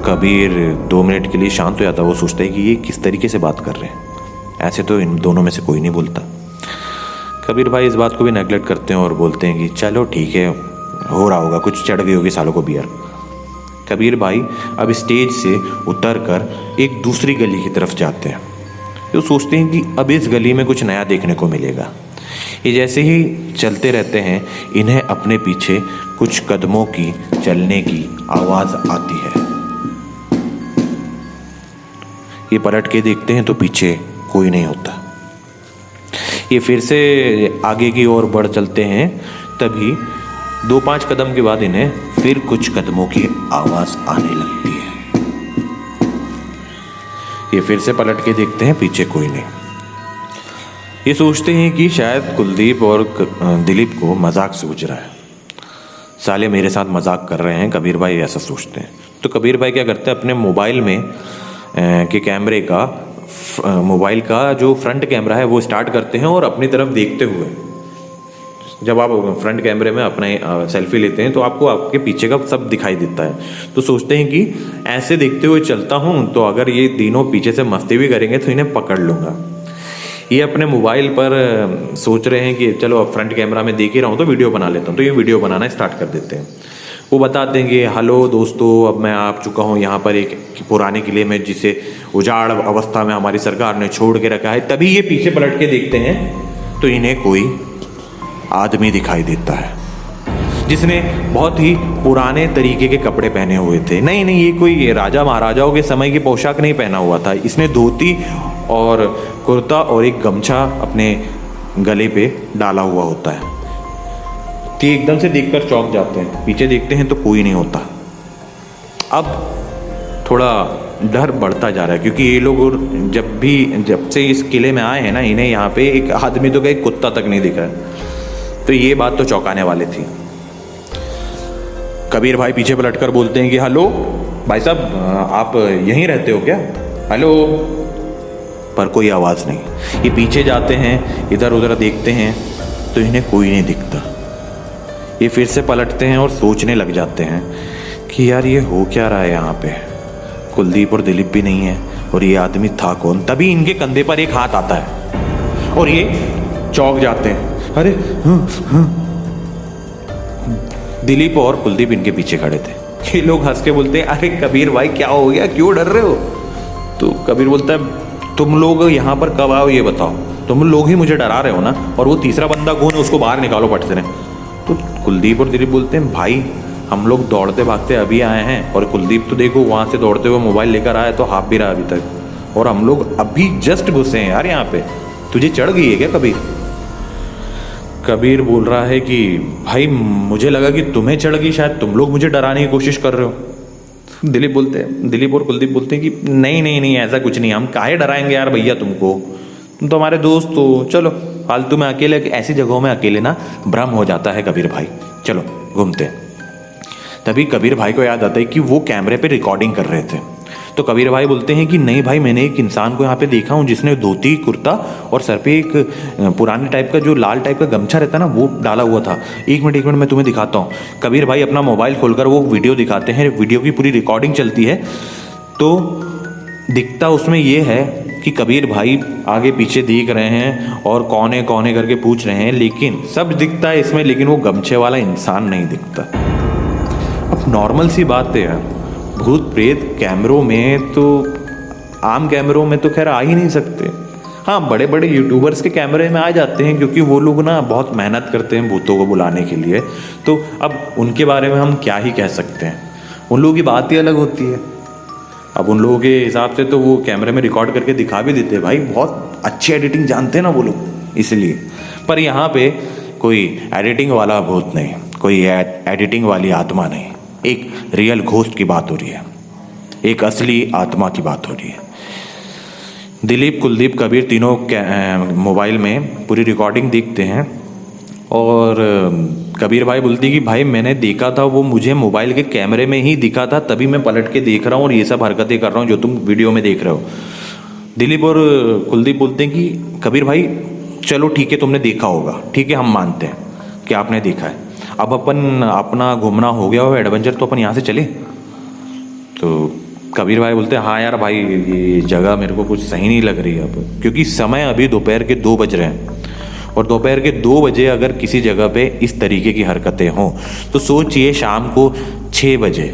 कबीर 2 मिनट के लिए शांत हो जाता है। वो सोचता है कि ये किस तरीके से बात कर रहे हैं, ऐसे तो इन दोनों में से कोई नहीं बोलता। कबीर भाई इस बात को भी नेगलेक्ट करते हैं और बोलते हैं कि चलो ठीक है, हो रहा होगा, कुछ चढ़ गई होगी सालों को बियर। कबीर भाई अब स्टेज से उतरकर एक दूसरी गली की तरफ जाते हैं। तो सोचते हैं कि अब इस गली में कुछ नया देखने को मिलेगा। ये जैसे ही चलते रहते हैं, इन्हें अपने पीछे कुछ कदमों की चलने की आवाज़ आती है। ये पलट के देखते हैं तो पीछे कोई नहीं होता। ये फिर से आगे की ओर बढ़ चलते हैं। तभी 2-5 कदम के बाद इन्हें फिर कुछ कदमों की आवाज़ आने लगती है। ये फिर से पलट के देखते हैं, पीछे कोई नहीं। ये सोचते हैं कि शायद कुलदीप और दिलीप को मजाक सूझ रहा है, साले मेरे साथ मजाक कर रहे हैं, कबीर भाई ऐसा सोचते हैं। तो कबीर भाई क्या करते हैं, अपने मोबाइल में के कैमरे का, मोबाइल का जो फ्रंट कैमरा है वो स्टार्ट करते हैं और अपनी तरफ देखते हुए, जब आप फ्रंट कैमरे में अपना सेल्फी लेते हैं तो आपको आपके पीछे का सब दिखाई देता है। तो सोचते हैं कि ऐसे देखते हुए चलता हूँ तो अगर ये तीनों पीछे से मस्ती भी करेंगे तो इन्हें पकड़ लूँगा। ये अपने मोबाइल पर सोच रहे हैं कि चलो अब फ्रंट कैमरा में देख ही रहा हूँ तो वीडियो बना लेता हूँ। तो ये वीडियो बनाना स्टार्ट कर देते हैं। वो बताते हैं कि हेलो दोस्तों, अब मैं आ चुका हूँ यहाँ पर एक पुराने किले में, जिसे उजाड़ अवस्था में हमारी सरकार ने छोड़ के रखा है। तभी ये पीछे पलट के देखते हैं तो इन्हें कोई आदमी दिखाई देता है, जिसने बहुत ही पुराने तरीके के कपड़े पहने हुए थे। नहीं, ये कोई राजा महाराजाओं के समय की पोशाक नहीं पहना हुआ था। इसने धोती और कुर्ता और एक गमछा अपने गले पे डाला हुआ होता है। तो एकदम से देखकर चौंक जाते हैं, पीछे देखते हैं तो कोई नहीं होता। अब थोड़ा डर बढ़ता जा रहा है, क्योंकि ये लोग जब से इस किले में आए हैं ना, इन्हें यहाँ पे एक आदमी तो एक कुत्ता तक नहीं दिख रहा है। तो ये बात तो चौंकाने वाली थी। कबीर भाई पीछे पलटकर बोलते हैं कि हेलो भाई साहब, आप यहीं रहते हो क्या? हेलो। पर कोई आवाज़ नहीं। ये पीछे जाते हैं, इधर उधर देखते हैं तो इन्हें कोई नहीं दिखता। ये फिर से पलटते हैं और सोचने लग जाते हैं कि यार ये हो क्या रहा है यहाँ पे। कुलदीप और दिलीप भी नहीं है, और ये आदमी था कौन। तभी इनके कंधे पर एक हाथ आता है और ये चौंक जाते हैं। अरे दिलीप और कुलदीप इनके पीछे खड़े थे। ये लोग हंस के बोलते हैं, अरे कबीर भाई क्या हो गया, क्यों डर रहे हो? तो कबीर बोलता है, तुम लोग यहाँ पर कब आओ ये बताओ, तुम लोग ही मुझे डरा रहे हो ना, और वो तीसरा बंदा कौन है उसको बाहर निकालो पट से। तो कुलदीप और दिलीप बोलते हैं, भाई हम लोग दौड़ते भागते अभी आए हैं, और कुलदीप तो देखो वहाँ से दौड़ते हुए मोबाइल लेकर आया तो हाफ भी रहा अभी तक, और हम लोग अभी जस्ट घुसे हैं यार यहाँ पे, तुझे चढ़ गई है क्या कबीर? कबीर बोल रहा है कि भाई मुझे लगा कि तुम्हें चढ़ गई, शायद तुम लोग मुझे डराने की कोशिश कर रहे हो। दिलीप और कुलदीप बोलते हैं कि नहीं नहीं नहीं ऐसा कुछ नहीं, हम काहे डराएंगे यार भैया तुमको, तुम तो हमारे दोस्त हो, चलो फालतू में अकेले, ऐसी जगहों में अकेले ना भ्रम हो जाता है कबीर भाई, चलो घूमते। तभी कबीर भाई को याद आता है कि वो कैमरे पे रिकॉर्डिंग कर रहे थे। तो कबीर भाई बोलते हैं कि नहीं भाई, मैंने एक इंसान को यहाँ पे देखा हूँ जिसने धोती कुर्ता और सर पे एक पुराने टाइप का जो लाल टाइप का गमछा रहता है ना वो डाला हुआ था। एक मिनट मैं तुम्हें दिखाता हूँ। कबीर भाई अपना मोबाइल खोलकर वो वीडियो दिखाते हैं, वीडियो की पूरी रिकॉर्डिंग चलती है। तो दिखता उसमें ये है कि कबीर भाई आगे पीछे देख रहे हैं और कौन है करके पूछ रहे हैं, लेकिन सब दिखता है इसमें, लेकिन वो गमछे वाला इंसान नहीं दिखता। अब नॉर्मल सी बात है यार, भूत प्रेत कैमरों में तो, आम कैमरों में तो खैर आ ही नहीं सकते। हाँ, बड़े बड़े यूट्यूबर्स के कैमरे में आ जाते हैं, क्योंकि वो लोग ना बहुत मेहनत करते हैं भूतों को बुलाने के लिए। तो अब उनके बारे में हम क्या ही कह सकते हैं, उन लोगों की बात ही अलग होती है। अब उन लोगों के हिसाब से तो वो कैमरे में रिकॉर्ड करके दिखा भी देते हैं, भाई बहुत अच्छी एडिटिंग जानते हैं ना वो लोग, इसलिए। पर यहाँ पे कोई एडिटिंग वाला भूत नहीं, कोई एडिटिंग वाली आत्मा नहीं, एक रियल घोस्ट की बात हो रही है, एक असली आत्मा की बात हो रही है। दिलीप, कुलदीप, कबीर तीनों मोबाइल में पूरी रिकॉर्डिंग देखते हैं, और कबीर भाई बोलती कि भाई मैंने देखा था, वो मुझे मोबाइल के कैमरे में ही दिखा था, तभी मैं पलट के देख रहा हूँ और ये सब हरकतें कर रहा हूँ जो तुम वीडियो में देख रहे हो। दिलीप और कुलदीप बोलते हैं कि कबीर भाई चलो ठीक है, तुमने देखा होगा, ठीक है हम मानते हैं कि आपने देखा है, अब अपन अपना घूमना हो गया हो एडवेंचर, तो अपन यहाँ से चले। तो कबीर भाई बोलते हैं हाँ यार भाई, ये जगह मेरे को कुछ सही नहीं लग रही है अब, क्योंकि समय अभी दोपहर के 2 बज रहे हैं, और दोपहर के 2 बजे अगर किसी जगह पे इस तरीके की हरकतें हों तो सोचिए शाम को 6 बजे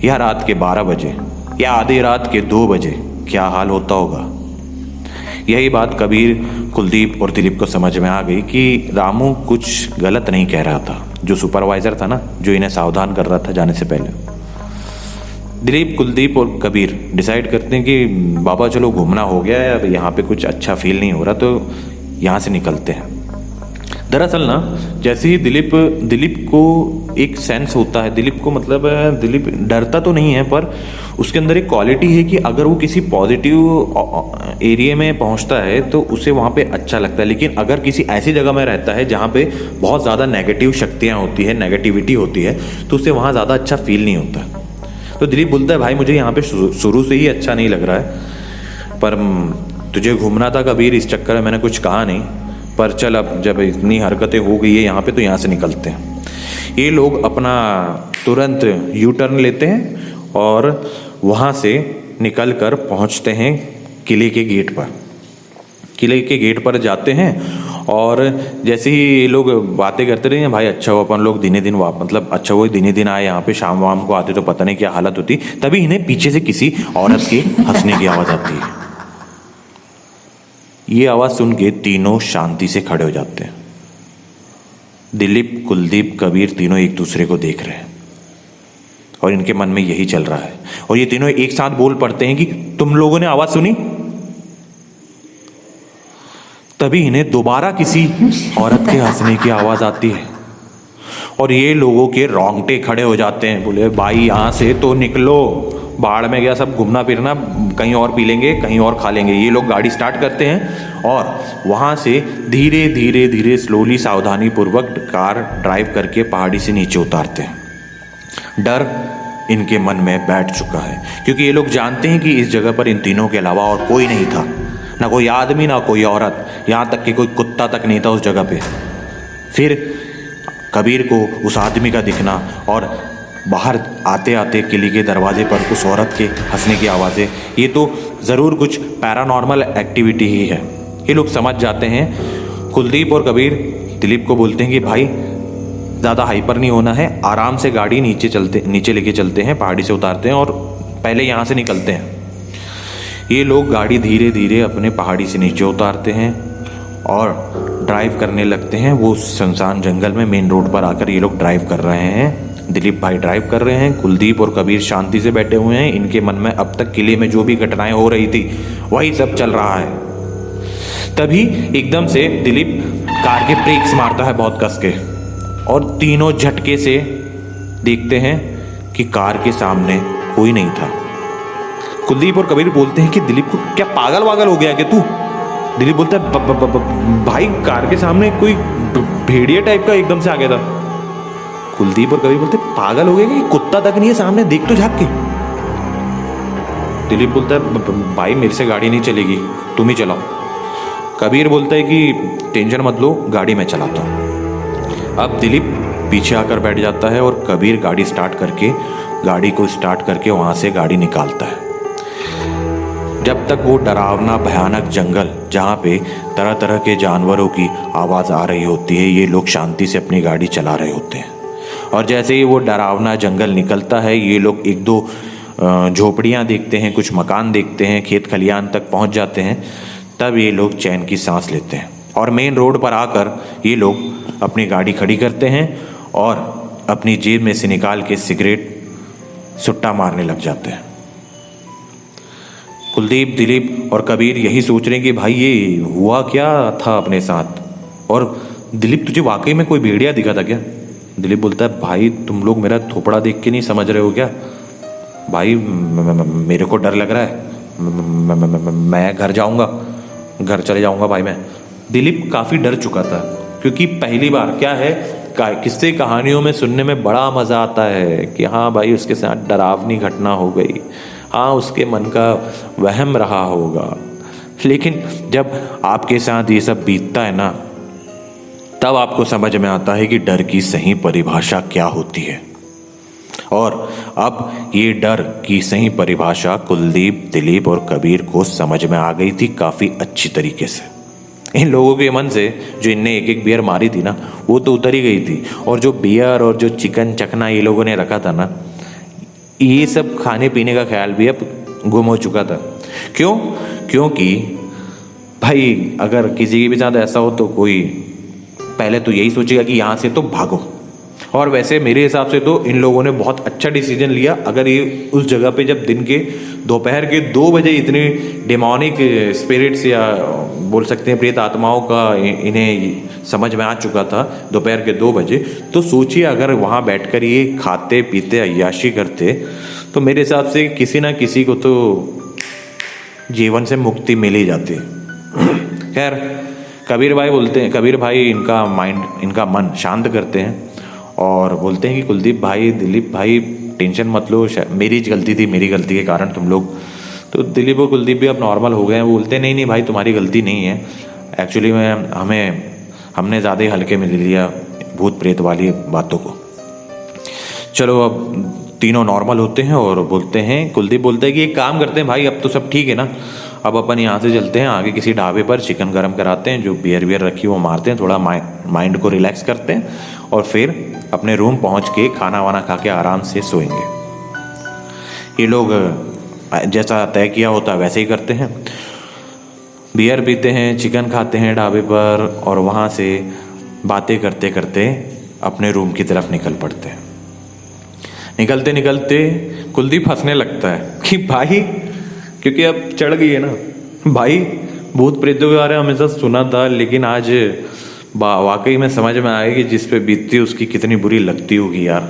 या रात के 12 बजे या आधी रात के 2 बजे क्या हाल होता होगा। यही बात कबीर, कुलदीप और दिलीप को समझ में आ गई कि रामू कुछ गलत नहीं कह रहा था, जो सुपरवाइजर था ना, जो इन्हें सावधान कर रहा था जाने से पहले। दिलीप, कुलदीप और कबीर डिसाइड करते हैं कि बाबा चलो घूमना हो गया है, अब यहाँ पे कुछ अच्छा फील नहीं हो रहा, तो यहाँ से निकलते हैं। दरअसल ना जैसे ही दिलीप को एक सेंस होता है, दिलीप को मतलब दिलीप डरता तो नहीं है, पर उसके अंदर एक क्वालिटी है कि अगर वो किसी पॉजिटिव एरिया में पहुंचता है तो उसे वहाँ पे अच्छा लगता है, लेकिन अगर किसी ऐसी जगह में रहता है जहाँ पे बहुत ज़्यादा नेगेटिव शक्तियाँ होती है, नेगेटिविटी होती है, तो उसे वहाँ ज़्यादा अच्छा फील नहीं होता। तो दिलीप बोलता है भाई मुझे यहाँ पे शुरू से ही अच्छा नहीं लग रहा है, पर तुझे घूमना था कबीर, इस चक्कर में मैंने कुछ कहा नहीं, पर चल अब जब इतनी हरकतें हो गई है यहाँ पे तो यहाँ से निकलते हैं। ये लोग अपना तुरंत यू टर्न लेते हैं और वहाँ से निकल कर पहुँचते हैं किले के गेट पर। किले के गेट पर जाते हैं और जैसे ही ये लोग बातें करते रहे हैं, भाई अच्छा वो अपन लोग दिने दिन मतलब अच्छा वो दिने दिन आए यहाँ पे, शाम वाम को आते तो पता नहीं क्या हालत होती। तभी इन्हें पीछे से किसी औरत के हंसने की आवाज़ आती है। ये आवाज़ सुन के तीनों शांति से खड़े हो जाते हैं। दिलीप, कुलदीप, कबीर तीनों एक दूसरे को देख रहे हैं और इनके मन में यही चल रहा है, और ये तीनों एक साथ बोल पड़ते हैं कि तुम लोगों ने आवाज़ सुनी। तभी इन्हें दोबारा किसी औरत के हंसने की आवाज़ आती है और ये लोगों के रोंगटे खड़े हो जाते हैं। बोले भाई यहाँ से तो निकलो, बाढ़ में गया सब घूमना फिरना, कहीं और पी लेंगे, कहीं और खा लेंगे। ये लोग गाड़ी स्टार्ट करते हैं और वहाँ से धीरे धीरे धीरे स्लोली सावधानी पूर्वक कार ड्राइव करके पहाड़ी से नीचे उतारते हैं। डर इनके मन में बैठ चुका है, क्योंकि ये लोग जानते हैं कि इस जगह पर इन तीनों के अलावा और कोई नहीं था, ना कोई आदमी ना कोई औरत, यहाँ तक कि कोई कुत्ता तक नहीं था उस जगह पे। फिर कबीर को उस आदमी का दिखना और बाहर आते आते किले के दरवाजे पर उस औरत के हंसने की आवाज़ें, ये तो ज़रूर कुछ पैरानॉर्मल एक्टिविटी ही है। ये लोग समझ जाते हैं। कुलदीप और कबीर दिलीप को बोलते हैं कि भाई ज़्यादा हाइपर नहीं होना है, आराम से गाड़ी नीचे लेके चलते हैं, पहाड़ी से उतारते हैं और पहले यहाँ से निकलते हैं। ये लोग गाड़ी धीरे धीरे अपने पहाड़ी से नीचे उतारते हैं और ड्राइव करने लगते हैं। वो सुनसान जंगल में मेन रोड पर आकर ये लोग ड्राइव कर रहे हैं। दिलीप भाई ड्राइव कर रहे हैं, कुलदीप और कबीर शांति से बैठे हुए हैं। इनके मन में अब तक किले में जो भी घटनाएं हो रही थी वही सब चल रहा है। तभी एकदम से दिलीप कार के ब्रेक्स मारता है बहुत कस के और तीनों झटके से देखते हैं कि कार के सामने कोई नहीं था। कुलदीप और कबीर बोलते हैं कि दिलीप को क्या पागल वागल हो गया क्या तू? दिलीप बोलता है भाई कार के सामने कोई भेड़िया टाइप का एकदम से आ गया था। कुलदीप और कबीर बोलते पागल हो गया कि कुत्ता तक नहीं है सामने, देख तो झाँक के। दिलीप बोलता है भाई मेरे से गाड़ी नहीं चलेगी, तुम ही चलाओ। कबीर बोलता है कि टेंशन मत लो, गाड़ी मैं चलाता हूँ। अब दिलीप पीछे आकर बैठ जाता है और कबीर गाड़ी को स्टार्ट करके वहाँ से गाड़ी निकालता है। जब तक वो डरावना भयानक जंगल जहाँ पे तरह तरह के जानवरों की आवाज़ आ रही होती है, ये लोग शांति से अपनी गाड़ी चला रहे होते हैं। और जैसे ही वो डरावना जंगल निकलता है, ये लोग एक दो झोपड़ियाँ देखते हैं, कुछ मकान देखते हैं, खेत खलियान तक पहुँच जाते हैं। तब ये लोग चैन की सांस लेते हैं और मेन रोड पर आकर ये लोग अपनी गाड़ी खड़ी करते हैं और अपनी जेब में से निकाल के सिगरेट सुट्टा मारने लग जाते हैं। कुलदीप, दिलीप और कबीर यही सोच रहे हैं कि भाई ये हुआ क्या था अपने साथ। और दिलीप तुझे वाकई में कोई भेड़िया दिखा था क्या? दिलीप बोलता है भाई तुम लोग मेरा थोपड़ा देख के नहीं समझ रहे हो क्या? भाई मेरे को डर लग रहा है, मैं घर जाऊंगा, घर चले जाऊंगा भाई मैं। दिलीप काफ़ी डर चुका था क्योंकि पहली बार क्या है, किस्से कहानियों में सुनने में बड़ा मज़ा आता है कि हाँ भाई उसके साथ डरावनी घटना हो गई, हाँ उसके मन का वहम रहा होगा। लेकिन जब आपके साथ ये सब बीतता है ना, तब आपको समझ में आता है कि डर की सही परिभाषा क्या होती है। और अब ये डर की सही परिभाषा कुलदीप, दिलीप और कबीर को समझ में आ गई थी काफ़ी अच्छी तरीके से। इन लोगों के मन से जो इनने एक एक बियर मारी थी ना, वो तो उतर ही गई थी। और जो बियर और जो चिकन चखना ये लोगों ने रखा था ना, ये सब खाने पीने का ख्याल भी अब गुम हो चुका था। क्यों? क्योंकि भाई अगर किसी के भी साथ ऐसा हो तो कोई पहले तो यही सोचेगा कि यहाँ से तो भागो। और वैसे मेरे हिसाब से तो इन लोगों ने बहुत अच्छा डिसीजन लिया। अगर ये उस जगह पे जब दिन के दोपहर के 2 बजे इतनी डेमोनिक स्पिरिट्स या बोल सकते हैं प्रेत आत्माओं का इन्हें समझ में आ चुका था दोपहर के 2 बजे, तो सोचिए अगर वहाँ बैठकर ये खाते पीते अय्याशी करते तो मेरे हिसाब से किसी ना किसी को तो जीवन से मुक्ति मिल ही जाती। खैर कबीर भाई इनका मन शांत करते हैं और बोलते हैं कि कुलदीप भाई, दिलीप भाई टेंशन मत लो, मेरी गलती थी, मेरी गलती के कारण तुम लोग। तो दिलीप और कुलदीप भी अब नॉर्मल हो गए हैं। वो बोलते हैं नहीं भाई तुम्हारी गलती नहीं है, एक्चुअली हमने ज़्यादा ही हल्के में ले लिया भूत प्रेत वाली बातों को। चलो अब तीनों नॉर्मल होते हैं और बोलते हैं, कुलदीप बोलता है कि एक काम करते हैं भाई, अब तो सब ठीक है ना, अब अपन यहाँ से चलते हैं आगे किसी ढाबे पर, चिकन गरम कराते हैं, जो बियर रखी वो मारते हैं, थोड़ा माइंड को रिलैक्स करते हैं और फिर अपने रूम पहुँच के खाना वाना खा के आराम से सोएंगे। ये लोग जैसा तय किया होता वैसे ही करते हैं, बियर पीते हैं, चिकन खाते हैं ढाबे पर और वहाँ से बातें करते करते अपने रूम की तरफ निकल पड़ते हैं। निकलते निकलते कुलदीप हंसने लगता है कि भाई, क्योंकि अब चढ़ गई है ना भाई, भूत प्रेतों के बारे में हमेशा सुना था लेकिन आज वाकई में समझ में आया कि जिस पे बीतती उसकी कितनी बुरी लगती होगी यार।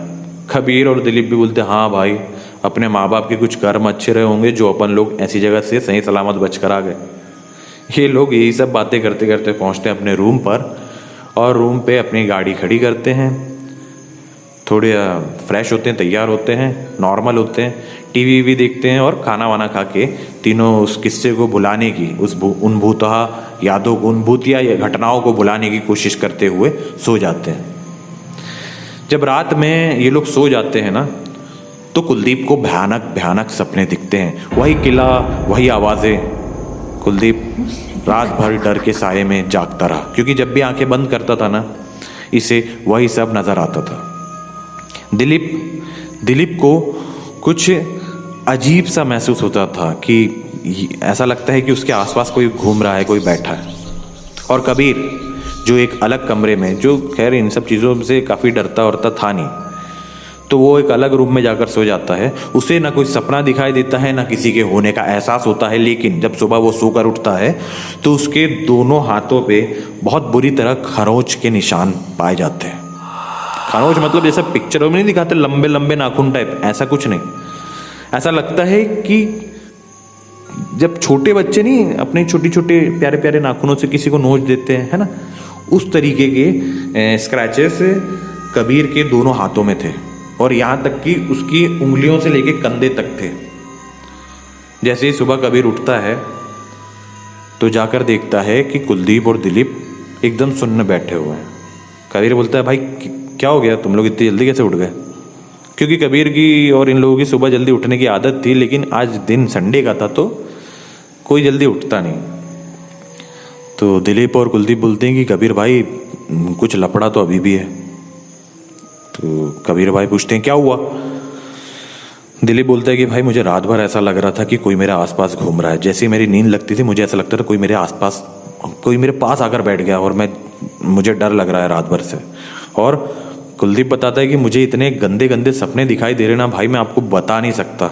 कबीर और दिलीप भी बोलते हाँ भाई, अपने माँ बाप के कुछ कर्म अच्छे रहे होंगे जो अपन लोग ऐसी जगह से सही सलामत बच कर आ गए। ये लोग यही सब बातें करते करते पहुँचते हैं अपने रूम पर और रूम पे अपनी गाड़ी खड़ी करते हैं, थोड़े फ्रेश होते हैं, तैयार होते हैं, नॉर्मल होते हैं, टीवी भी देखते हैं और खाना वाना खा के तीनों उस किस्से को भुलाने की, उन भूतहा यादों को, उन भूतिया या घटनाओं को भुलाने की कोशिश करते हुए सो जाते हैं। जब रात में ये लोग सो जाते हैं ना, तो कुलदीप को भयानक भयानक सपने दिखते देखते हैं वही किला, वही आवाज़ें। कुलदीप रात भर डर के साये में जागता रहा, क्योंकि जब भी आंखें बंद करता था ना, इसे वही सब नज़र आता था। दिलीप को कुछ अजीब सा महसूस होता था कि ऐसा लगता है कि उसके आसपास कोई घूम रहा है, कोई बैठा है। और कबीर जो एक अलग कमरे में, जो खैर इन सब चीज़ों से काफ़ी डरता वरता था नहीं, तो वो एक अलग रूम में जाकर सो जाता है। उसे ना कोई सपना दिखाई देता है, ना किसी के होने का एहसास होता है। लेकिन जब सुबह वो सोकर उठता है तो उसके दोनों हाथों पे बहुत बुरी तरह खरोंच के निशान पाए जाते हैं। खरोंच मतलब जैसा पिक्चरों में नहीं दिखाते, लंबे लंबे नाखून टाइप, ऐसा कुछ नहीं। ऐसा लगता है कि जब छोटे बच्चे नहीं अपने छोटे छोटे प्यारे प्यारे नाखूनों से किसी को नोच देते हैं, है ना, उस तरीके के स्क्रैचेस कबीर के दोनों हाथों में थे। और यहाँ तक कि उसकी उंगलियों से लेके कंधे तक थे। जैसे ही सुबह कबीर उठता है तो जाकर देखता है कि कुलदीप और दिलीप एकदम सुन्न बैठे हुए हैं। कबीर बोलता है, भाई क्या हो गया, तुम लोग इतनी जल्दी कैसे उठ गए? क्योंकि कबीर की और इन लोगों की सुबह जल्दी उठने की आदत थी, लेकिन आज दिन संडे का था तो कोई जल्दी उठता नहीं। तो दिलीप और कुलदीप बोलते हैं कि कबीर भाई कुछ लफड़ा तो अभी भी है। तो कबीर भाई पूछते हैं क्या हुआ? दिलीप बोलता है कि भाई मुझे रात भर ऐसा लग रहा था कि कोई मेरे आसपास घूम रहा है। जैसे ही मेरी नींद लगती थी मुझे ऐसा लगता था कोई मेरे आसपास, कोई मेरे पास आकर बैठ गया और मुझे डर लग रहा है रात भर से। और कुलदीप बताता है कि मुझे इतने गंदे गंदे सपने दिखाई दे रहे ना भाई, मैं आपको बता नहीं सकता।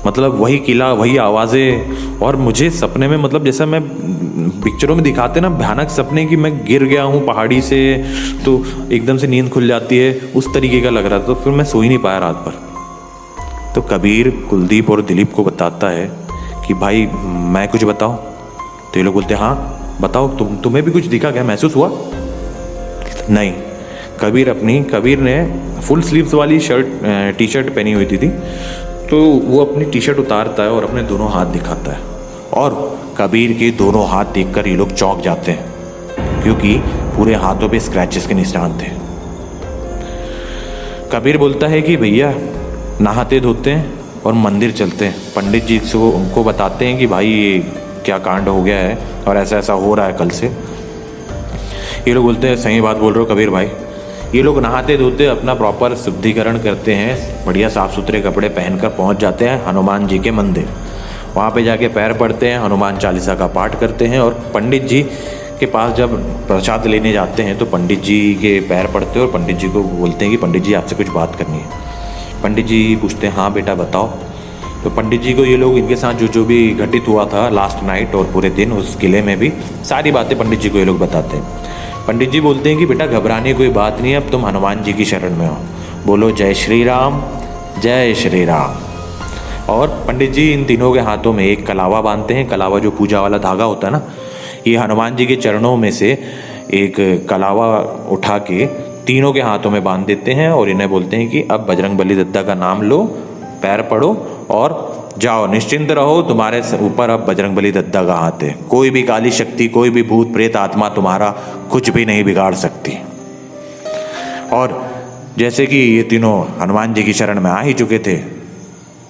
मतलब वही किला, वही आवाज़ें, और मुझे सपने में मतलब जैसा मैं पिक्चरों में दिखाते ना भयानक सपने कि मैं गिर गया हूँ पहाड़ी से तो एकदम से नींद खुल जाती है, उस तरीके का लग रहा था। तो फिर मैं सो ही नहीं पाया रात भर। तो कबीर कुलदीप और दिलीप को बताता है कि भाई मैं कुछ बताऊँ? तो ये लोग बोलते हैं हाँ बताओ, तुम्हें भी कुछ दिखा, क्या महसूस हुआ? नहीं। कबीर ने फुल स्लीव्स वाली टी शर्ट पहनी हुई थी तो वो अपनी टी शर्ट उतारता है और अपने दोनों हाथ दिखाता है। और कबीर के दोनों हाथ देखकर ये लोग चौंक जाते हैं, क्योंकि पूरे हाथों पे स्क्रैचेस के निशान थे। कबीर बोलता है कि भैया नहाते धोते हैं और मंदिर चलते हैं, पंडित जी से उनको बताते हैं कि भाई ये क्या कांड हो गया है और ऐसा ऐसा हो रहा है कल से। ये लोग बोलते हैं सही बात बोल रहे हो कबीर भाई। ये लोग नहाते धोते अपना प्रॉपर शुद्धिकरण करते हैं, बढ़िया साफ़ सुथरे कपड़े पहनकर पहुंच जाते हैं हनुमान जी के मंदिर। वहाँ पे जाके पैर पड़ते हैं, हनुमान चालीसा का पाठ करते हैं। और पंडित जी के पास जब प्रसाद लेने जाते हैं तो पंडित जी के पैर पड़ते हैं और पंडित जी को बोलते हैं कि पंडित जी आपसे कुछ बात करनी है। पंडित जी पूछते हैं हाँ बेटा बताओ। तो पंडित जी को ये लोग इनके साथ जो भी घटित हुआ था लास्ट नाइट और पूरे दिन उस किले में भी सारी बातें पंडित जी को ये लोग बताते हैं। पंडित जी बोलते हैं कि बेटा घबराने कोई बात नहीं है, अब तुम हनुमान जी की शरण में हो, बोलो जय श्री राम जय श्री राम। और पंडित जी इन तीनों के हाथों में एक कलावा बांधते हैं। कलावा जो पूजा वाला धागा होता है ना, ये हनुमान जी के चरणों में से एक कलावा उठा के तीनों के हाथों में बांध देते हैं और इन्हें बोलते हैं कि अब बजरंगबली दत्ता का नाम लो, पैर पड़ो और जाओ, निश्चिंत रहो, तुम्हारे ऊपर अब बजरंगबली दत्ता का हाथ है। कोई भी काली शक्ति, कोई भी भूत प्रेत आत्मा तुम्हारा कुछ भी नहीं बिगाड़ सकती। और जैसे कि ये तीनों हनुमान जी की शरण में आ ही चुके थे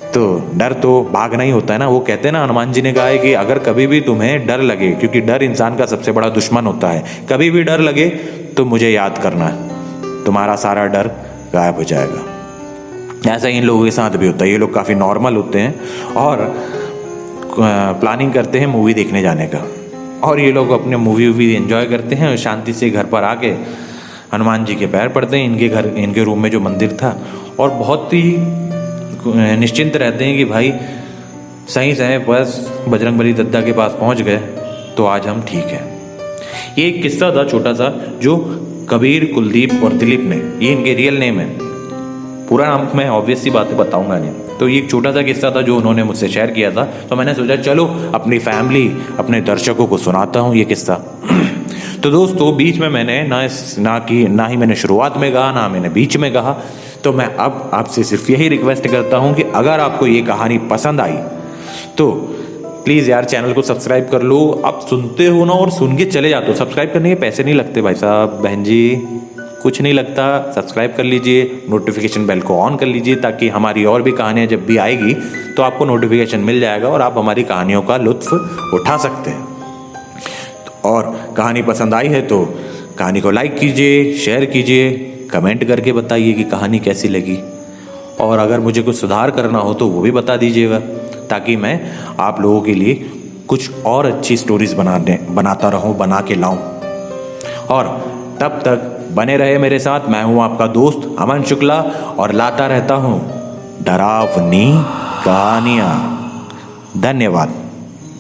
तो डर तो भागना ही होता है ना। वो कहते हैं ना, हनुमान जी ने कहा है कि अगर कभी भी तुम्हें डर लगे, क्योंकि डर इंसान का सबसे बड़ा दुश्मन होता है, कभी भी डर लगे तो मुझे याद करना, तुम्हारा सारा डर गायब हो जाएगा। ऐसा इन लोगों के साथ भी होता है। ये लोग काफ़ी नॉर्मल होते हैं और प्लानिंग करते हैं मूवी देखने जाने का। और ये लोग अपने मूवी एंजॉय करते हैं और शांति से घर पर आके हनुमान जी के पैर पड़ते हैं इनके रूम में जो मंदिर था, और बहुत ही निश्चिंत रहते हैं कि भाई सही समय बस बजरंगबली दत्ता के पास पहुंच गए तो आज हम ठीक हैं। ये एक किस्सा था छोटा सा जो कबीर, कुलदीप और दिलीप ने, ये इनके रियल नेम है, पूरा नाम मैं ऑब्वियस सी बातें बताऊंगा नहीं। तो ये एक छोटा सा किस्सा था जो उन्होंने मुझसे शेयर किया था, तो मैंने सोचा चलो अपनी फैमिली, अपने दर्शकों को सुनाता हूँ ये किस्सा। तो दोस्तों बीच में मैंने ना ही मैंने शुरुआत में कहा, ना मैंने बीच में कहा। तो मैं अब आपसे सिर्फ यही रिक्वेस्ट करता हूँ कि अगर आपको ये कहानी पसंद आई तो प्लीज़ यार चैनल को सब्सक्राइब कर लो। आप सुनते हो ना और सुन के चले जाते हो, सब्सक्राइब करने के पैसे नहीं लगते भाई साहब, बहन जी। कुछ नहीं लगता, सब्सक्राइब कर लीजिए, नोटिफिकेशन बेल को ऑन कर लीजिए ताकि हमारी और भी कहानियाँ जब भी आएगी तो आपको नोटिफिकेशन मिल जाएगा और आप हमारी कहानियों का लुत्फ़ उठा सकते हैं। और कहानी पसंद आई है तो कहानी को लाइक कीजिए, शेयर कीजिए, कमेंट करके बताइए कि कहानी कैसी लगी। और अगर मुझे कुछ सुधार करना हो तो वो भी बता दीजिएगा ताकि मैं आप लोगों के लिए कुछ और अच्छी स्टोरीज बनाता रहूं, बना के लाऊं। और तब तक बने रहे मेरे साथ। मैं हूं आपका दोस्त अमन शुक्ला और लाता रहता हूं डरावनी कहानियां। धन्यवाद।